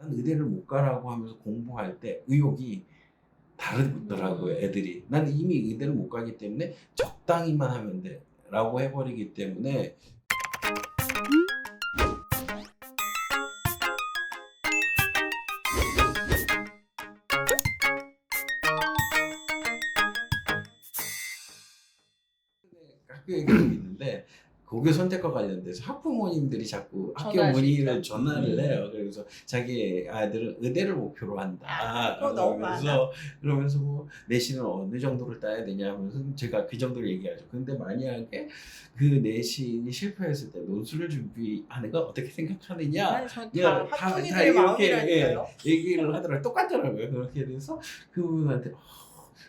난 의대를 못 가라고 하면서 공부할 때 의욕이 다르더라고요, 애들이. 나는 이미 의대를 못 가기 때문에 적당히만 하면 돼 라고 해버리기 때문에 학교 얘기가 좀 있는데 고교 선택과 관련돼서 학부모님들이 자꾸 학교 문의를 전화를 해요. 그래서 자기 아이들은 의대를 목표로 한다. 그거 너무 많아. 그러면서 뭐 내신은 어느 정도를 따야 되냐 하면서 제가 그 정도를 얘기하죠. 근데 만약에 그 내신이 실패했을 때 논술을 준비하는 건 어떻게 생각하느냐? 아니, 다 다 학부모님들의 이렇게 마음이라니까요. 얘기를 하더라고요. 똑같더라고요. 그렇게 돼서 그분한테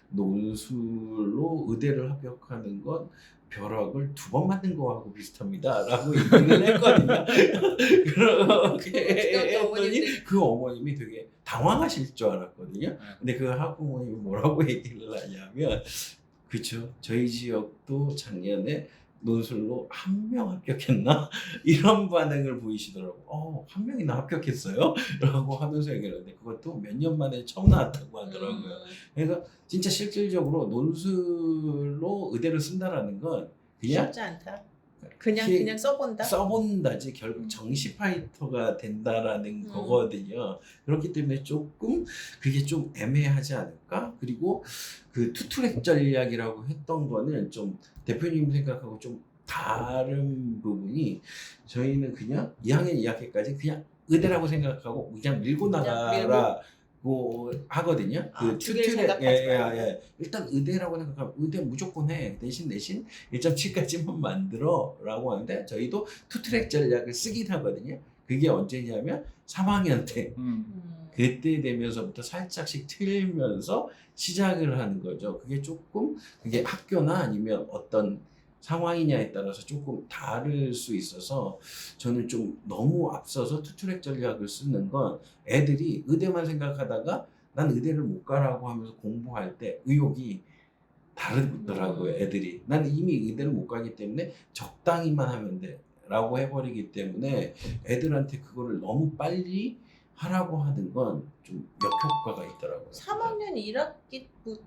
논술로 의대를 합격하는 건 벼락을 2번 맞는 거하고 비슷합니다 라고 얘기를 했거든요. 그렇게 했더니 그 어머님이 되게 당황하실 줄 알았거든요. 근데 그 학부모님이 뭐라고 얘기를 하냐면 그쵸, 저희 지역도 작년에 논술로 1명 합격했나? 이런 반응을 보이시더라고. 1명이나 합격했어요? 라고 하면서 얘기를 하는데 그것도 몇 년 만에 처음 나왔다고 하더라고요. 그러니까 진짜 실질적으로 논술로 의대를 쓴다라는 건 그냥 쉽지 않다. 그냥 써본다지 결국 정시 파이터가 된다라는 거거든요. 그렇기 때문에 조금 그게 좀 애매하지 않을까? 그리고 그 투트랙 전략이라고 했던 거는 좀 대표님 생각하고 좀 다른 부분이 저희는 그냥 2학년 2학기까지 그냥 의대라고 생각하고 그냥 밀고 나가라고 하거든요. 그 투트랙 일단 의대라고 생각하면 의대 무조건 해. 대신 1.7까지만 만들어라고 하는데 저희도 투트랙 전략을 쓰긴 하거든요. 그게 언제냐면 3학년 때 그때 되면서부터 살짝씩 틀면서 시작을 하는 거죠. 그게 조금 그게 학교나 아니면 어떤 상황이냐에 따라서 조금 다를 수 있어서 저는 좀 너무 앞서서 투트랙 전략을 쓰는 건 애들이 의대만 생각하다가 난 의대를 못 가라고 하면서 공부할 때 의욕이 다르더라고요, 애들이. 나는 이미 의대를 못 가기 때문에 적당히만 하면 돼 라고 해버리기 때문에 애들한테 그거를 너무 빨리 하라고 하는 건 좀 역효과가 있더라고요.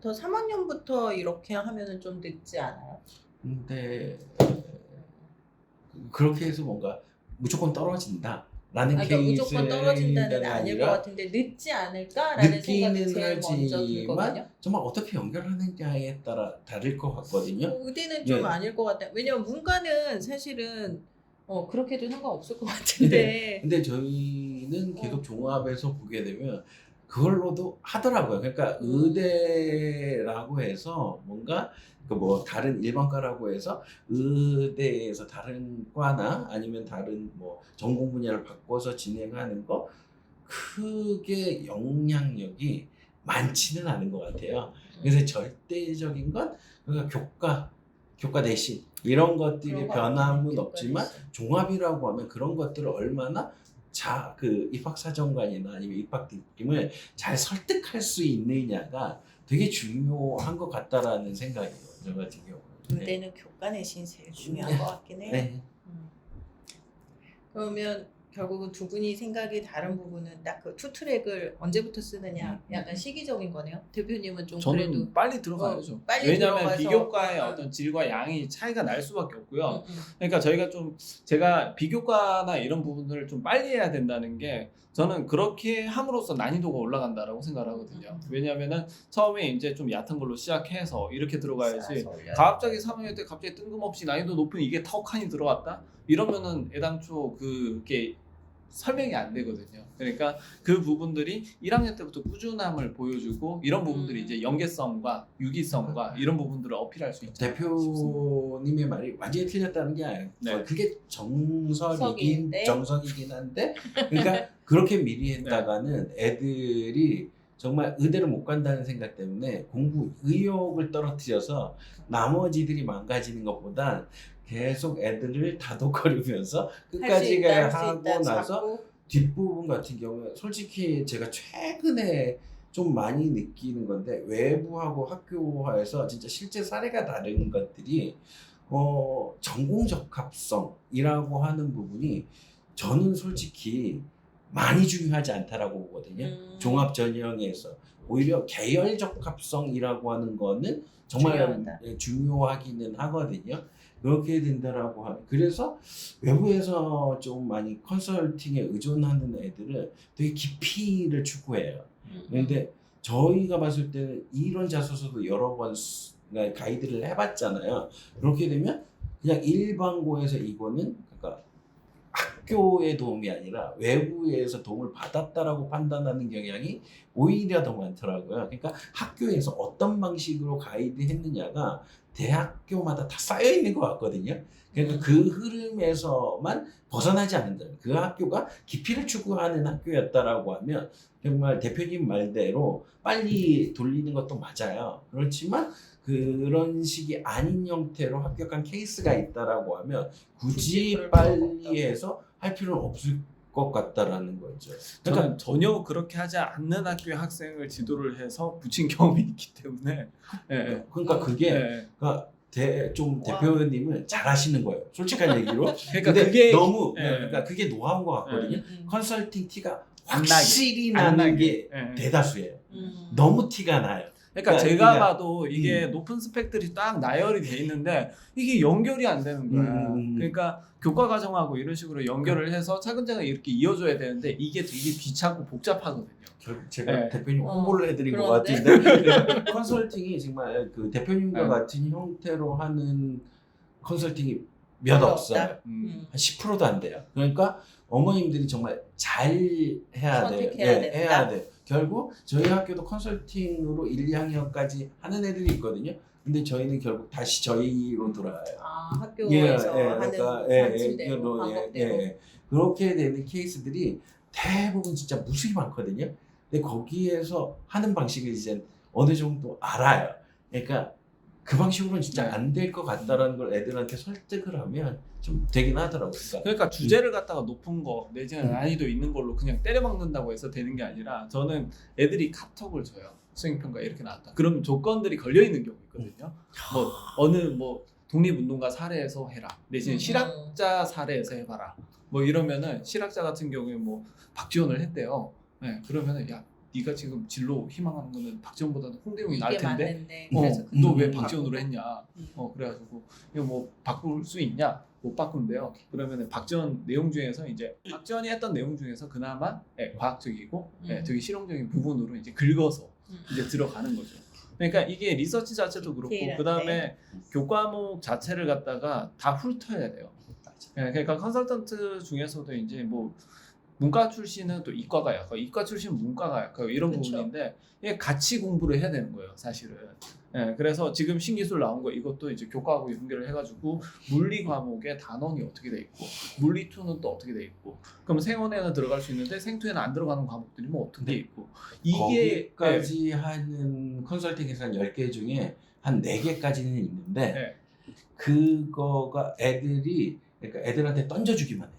3학년부터 이렇게 하면은 좀 늦지 않아요? 근데 그렇게 해서 뭔가 무조건 떨어진다 라는 그러니까 무조건 떨어진다는 케이스는 아닐 것 아니라 같은데 늦지 않을까라는 생각이 늦기는 제일 먼저 들거든요. 하지만 정말 어떻게 연결하느냐에 따라 다를 것 같거든요. 의대는 좀 네. 아닐 것 같아요. 왜냐면 문과는 사실은 그렇게도 상관없을 것 네. 같은데. 근데 저희는 계속 종합해서 보게 되면 그걸로도 하더라고요. 그러니까 의대라고 해서 뭔가 그 뭐 다른 일반과라고 해서 의대에서 다른 과나 아니면 다른 뭐 전공 분야를 바꿔서 진행하는 거 크게 영향력이 많지는 않은 것 같아요. 그래서 절대적인 건 그러니까 교과 내신 이런 것들이 그런 거 변함은 같긴 해, 없지만 교과 내신. 종합이라고 하면 그런 것들을 얼마나 그 입학사정관이나 아니면 입학팀을 잘 설득할 수 있느냐가 되게 중요한 것 같다라는 생각이에요. 저 같은 경우는. 의대는 교과 내신이 제일 중요한 것 같긴 해요. 네. 그러면 결국은 두 분이 생각이 다른 부분은 딱 그 투트랙을 언제부터 쓰느냐 약간 시기적인 거네요. 대표님은 좀 저는 그래도 빨리 들어가야죠. 빨리 왜냐하면 들어가서, 비교과의 어떤 질과 양이 차이가 날 수밖에 없고요. 음. 그러니까 제가 비교과나 이런 부분을 좀 빨리 해야 된다는 게 저는 그렇게 함으로써 난이도가 올라간다라고 생각을 하거든요. 왜냐하면은 처음에 이제 좀 얕은 걸로 시작해서 이렇게 들어가야지 갑자기 3학년 때 갑자기 뜬금없이 난이도 높은 이게 턱하니 들어왔다? 이러면은 애당초 그게 설명이 안 되거든요. 그러니까 그 부분들이 1학년 때부터 꾸준함을 보여주고 이런 부분들이 이제 연계성과 유기성과 이런 부분들을 어필할 수 있죠. 대표님의 말이 완전히 틀렸다는 게 아니에요. 네. 그게 정석인데. 정석이긴 한데 그러니까 그렇게 미리 했다가는 애들이 정말 의대를 못 간다는 생각 때문에 공부 의욕을 떨어뜨려서 나머지들이 망가지는 것보다 계속 애들을 다독거리면서 끝까지 하고 나서 뒷부분 같은 경우에 솔직히 제가 최근에 좀 많이 느끼는 건데 외부하고 학교화에서 진짜 실제 사례가 다른 것들이 전공 적합성이라고 하는 부분이 저는 솔직히 많이 중요하지 않다라고 보거든요. 종합 전형에서 오히려 계열적 합성이라고 하는 거는 정말 중요하다. 중요하기는 하거든요. 그렇게 된다라고 하면 그래서 외부에서 좀 많이 컨설팅에 의존하는 애들은 되게 깊이를 추구해요. 근데 저희가 봤을 때는 이런 자소서도 여러 번 가이드를 해봤잖아요. 그렇게 되면 그냥 일반고에서 이거는 그러니까 학교의 도움이 아니라 외부에서 도움을 받았다라고 판단하는 경향이 오히려 더 많더라고요. 그러니까 학교에서 어떤 방식으로 가이드했느냐가 대학교마다 다 쌓여 있는 것 같거든요. 그러니까 그 흐름에서만 벗어나지 않는다면 그 학교가 깊이를 추구하는 학교였다라고 하면 정말 대표님 말대로 빨리 돌리는 것도 맞아요. 그렇지만 그런 식이 아닌 형태로 합격한 케이스가 있다라고 하면 굳이 그럴 필요가 빨리 없다고. 해서 할 필요는 없을 것 같다라는 거죠. 저는 그러니까 전혀 그렇게 하지 않는 학교의 학생을 지도를 해서 붙인 경험이 있기 때문에 예, 그러니까 그게 예. 그러니까 좀 와. 대표님은 잘하시는 거예요. 솔직한 얘기로. 그러니까 근데 그게 너무 예. 그러니까 그게 노하우인 것 같거든요. 음. 컨설팅 티가 안 나게, 확실히 안 나는 나게. 게 예. 대다수예요. 음. 너무 티가 나요. 그러니까 그러니까 제가 그러니까- 봐도 이게 높은 스펙들이 딱 나열이 돼 있는데 이게 연결이 안 되는 거야. 그러니까 교과 과정하고 이런 식으로 연결을 해서 차근차근 이렇게 이어줘야 되는데 이게 되게 귀찮고 복잡하거든요. 결국 제가 네. 대표님 홍보를 해드린 것 그런데? 같은데 컨설팅이 정말 그 대표님과 네. 같은 형태로 하는 컨설팅이 몇 별로 없어요. 없다. 음. 한 10%도 안 돼요. 그러니까 어머님들이 정말 잘 해야 돼요. 선택해야 된다. 해야 돼요. 결국 저희 학교도 컨설팅으로 1, 2학년까지 하는 애들이 있거든요. 근데 저희는 결국 다시 저희로 돌아와요. 아, 학교에서 하는 그러니까, 방침대로, 예, 방법대로. 예. 그렇게 되는 케이스들이 대부분 진짜 무수히 많거든요. 근데 거기에서 하는 방식을 이제 어느 정도 알아요. 그러니까 그 방식으로는 진짜 네. 안 될 것 같다라는 걸 애들한테 설득을 하면 좀 되긴 하더라고요. 그러니까 주제를 갖다가 높은 거 내지는 난이도 있는 걸로 그냥 때려박는다고 해서 되는 게 아니라 저는 애들이 카톡을 줘요. 수행평가 이렇게 나왔다. 그럼 조건들이 걸려 있는 경우 있거든요. 뭐 어느 뭐 독립운동가 사례에서 해라. 내지는 실학자 사례에서 해봐라. 뭐 이러면은 실학자 같은 경우에 뭐 박지원을 했대요. 네, 그러면은 야 네가 지금 진로 희망하는 거는 박지원보다는 홍대용이 나을 이게 텐데 맞는데. 그래서 너 왜 음. 박지원으로 했냐? 음. 그래가지고 이거 뭐 바꿀 수 있냐? 못 바꾼대요. 그러면은 박지원 내용 중에서 이제 박지원이 했던 내용 중에서 그나마 과학적이고 되게 실용적인 부분으로 이제 긁어서 이제 들어가는 거죠. 그러니까 이게 리서치 자체도 그렇고 디테일한데. 그 다음에 교과목 자체를 갖다가 다 훑어야 돼요. 그러니까 컨설턴트 중에서도 이제 뭐 문과 출신은 또 이과가 약하고 이과 출신 문과가 약하고 이런 그쵸. 부분인데 이게 같이 공부를 해야 되는 거예요, 사실은. 그래서 지금 신기술 나온 거 이것도 이제 교과하고 연결을 해가지고 물리 과목의 단원이 어떻게 돼 있고 물리 2는 또 어떻게 돼 있고 그럼 생원에는 들어갈 수 있는데 생투에는 안 들어가는 과목들이 뭐 어떻게 돼 있고 이게 거기까지 하는 컨설팅에서 한 10개 중에 한 4개까지는 있는데 네. 그거가 그러니까 애들한테 던져주기만 해요.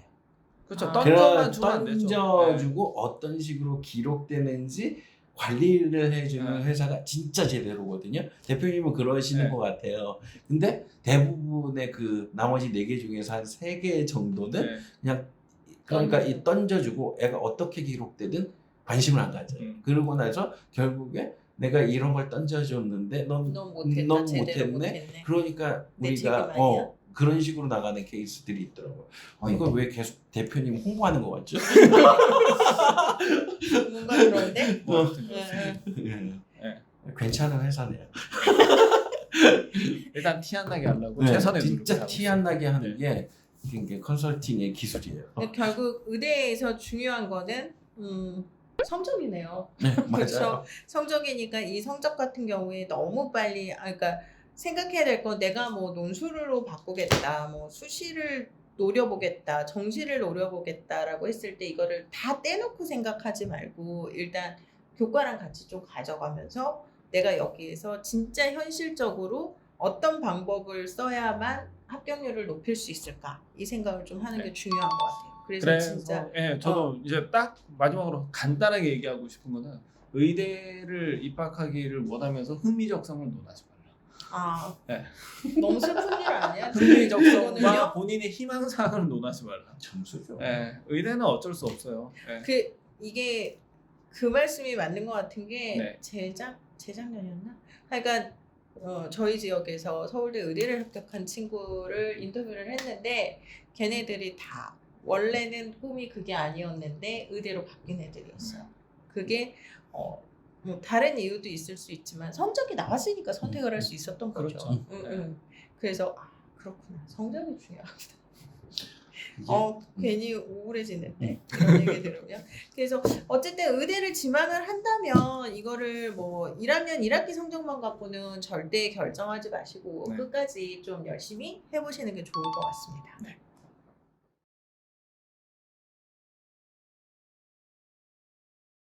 그렇죠. 아. 던져만 주면 안 되죠. 던져주고 어떤 식으로 기록되는지 관리를 해주는 네. 회사가 진짜 제대로거든요. 대표님은 그러시는 네. 것 같아요. 근데 대부분의 그 나머지 4개 중에서 한 3개 정도는 네. 그냥 그러니까 이 던져주고 애가 어떻게 기록되든 관심을 안 가져요. 그러고 나서 결국에 내가 이런 걸 던져줬는데 넌 넌 못했다. 너무 제대로 못했네. 못했네. 그러니까 내 우리가 책임 아니야? 그런 식으로 나가는 케이스들이 있더라고요. 이걸 왜 계속 대표님 홍보하는 것 같죠? 뭔가 그런데? 뭐 아무튼 괜찮은 회사네요. 일단 티 안 나게 하려고 네, 최선의 진짜 노력을 티 안 나게 하는 게 이게 컨설팅의 기술이에요. 근데 결국 의대에서 중요한 거는 성적이네요. 네, 맞아요. 그렇죠. 성적이니까 이 성적 같은 경우에 너무 빨리 그러니까 생각해야 될 건 내가 뭐 논술로 바꾸겠다, 뭐 수시를 노려보겠다, 정시를 노려보겠다라고 했을 때 이거를 다 떼놓고 생각하지 말고 일단 교과랑 같이 좀 가져가면서 내가 여기에서 진짜 현실적으로 어떤 방법을 써야만 합격률을 높일 수 있을까 이 생각을 좀 하는 게 중요한 것 같아요. 그래서 진짜 저도 이제 딱 마지막으로 간단하게 얘기하고 싶은 거는 의대를 입학하기를 원하면서 흥미적성을 논하지 말라. 아, 네. 너무 슬픈 일 아니야? 흥미 적성과 이거는요? 본인의 희망사항을 논하지 말라. 점수죠. 예, 의대는 어쩔 수 없어요. 예. 이게 그 말씀이 맞는 것 같은 게 네. 재작년이었나? 하여간 저희 지역에서 서울대 의대를 합격한 친구를 인터뷰를 했는데 걔네들이 다 원래는 꿈이 그게 아니었는데 의대로 바뀐 애들이었어요. 그게 뭐 다른 이유도 있을 수 있지만 성적이 나왔으니까 선택을 할 수 있었던 거죠. 그렇죠. 그래서 그렇구나. 성적이 중요하구나. 이게 괜히 우울해지는데 이런 얘기 들으면. 그래서 어쨌든 의대를 지망을 한다면 이거를 뭐 1학년 1학기 성적만 갖고는 절대 결정하지 마시고 네. 끝까지 좀 열심히 해보시는 게 좋을 것 같습니다. 네.